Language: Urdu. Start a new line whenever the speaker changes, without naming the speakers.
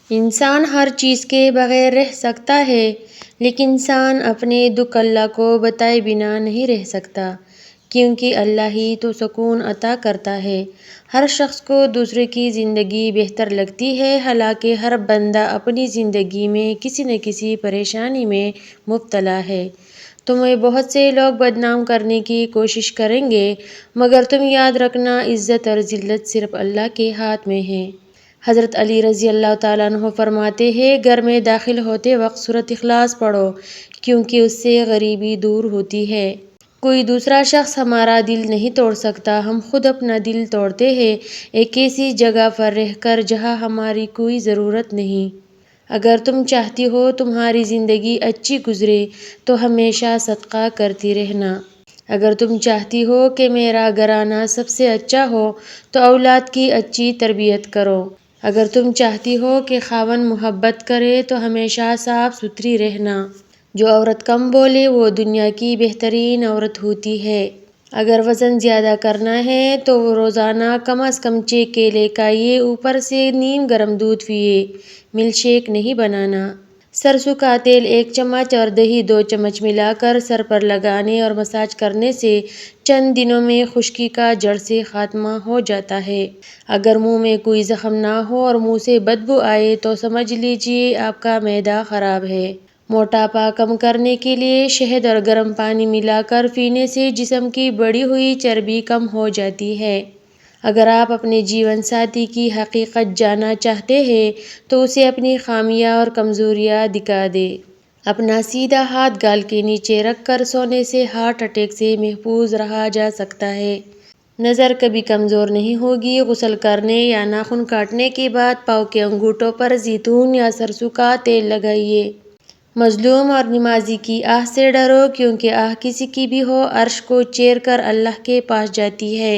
انسان ہر چیز کے بغیر رہ سکتا ہے، لیکن انسان اپنے دکھ اللہ کو بتائے بنا نہیں رہ سکتا، کیونکہ اللہ ہی تو سکون عطا کرتا ہے۔ ہر شخص کو دوسرے کی زندگی بہتر لگتی ہے، حالانکہ ہر بندہ اپنی زندگی میں کسی نہ کسی پریشانی میں مبتلا ہے۔ تمہیں بہت سے لوگ بدنام کرنے کی کوشش کریں گے، مگر تم یاد رکھنا عزت اور ذلت صرف اللہ کے ہاتھ میں ہے۔ حضرت علی رضی اللہ تعالیٰ عنہ فرماتے ہیں، گھر میں داخل ہوتے وقت سورۃ اخلاص پڑھو، کیونکہ اس سے غریبی دور ہوتی ہے۔ کوئی دوسرا شخص ہمارا دل نہیں توڑ سکتا، ہم خود اپنا دل توڑتے ہیں، ایک ایسی جگہ پر رہ کر جہاں ہماری کوئی ضرورت نہیں۔ اگر تم چاہتی ہو تمہاری زندگی اچھی گزرے تو ہمیشہ صدقہ کرتی رہنا۔ اگر تم چاہتی ہو کہ میرا گھرانہ سب سے اچھا ہو تو اولاد کی اچھی تربیت کرو۔ اگر تم چاہتی ہو کہ خاوند محبت کرے تو ہمیشہ صاف ستھری رہنا۔ جو عورت کم بولے وہ دنیا کی بہترین عورت ہوتی ہے۔ اگر وزن زیادہ کرنا ہے تو روزانہ کم از کم 6 کیلے کھائیے، اوپر سے نیم گرم دودھ پیئے، ملک شیک نہیں بنانا۔ سرسوں کا تیل 1 چمچ اور دہی 2 چمچ ملا کر سر پر لگانے اور مساج کرنے سے چند دنوں میں خشکی کا جڑ سے خاتمہ ہو جاتا ہے۔ اگر منہ میں کوئی زخم نہ ہو اور منہ سے بدبو آئے تو سمجھ لیجیے آپ کا معدہ خراب ہے۔ موٹاپا کم کرنے کے لیے شہد اور گرم پانی ملا کر پینے سے جسم کی بڑھی ہوئی چربی کم ہو جاتی ہے۔ اگر آپ اپنے جیون ساتھی کی حقیقت جاننا چاہتے ہیں تو اسے اپنی خامیاں اور کمزوریاں دکھا دیں۔ اپنا سیدھا ہاتھ گال کے نیچے رکھ کر سونے سے ہارٹ اٹیک سے محفوظ رہا جا سکتا ہے۔ نظر کبھی کمزور نہیں ہوگی۔ غسل کرنے یا ناخن کاٹنے کے بعد پاؤں کے انگوٹھوں پر زیتون یا سرسوں کا تیل لگائیے۔ مظلوم اور نمازی کی آہ سے ڈرو، کیونکہ آہ کسی کی بھی ہو عرش کو چیر کر اللہ کے پاس جاتی ہے۔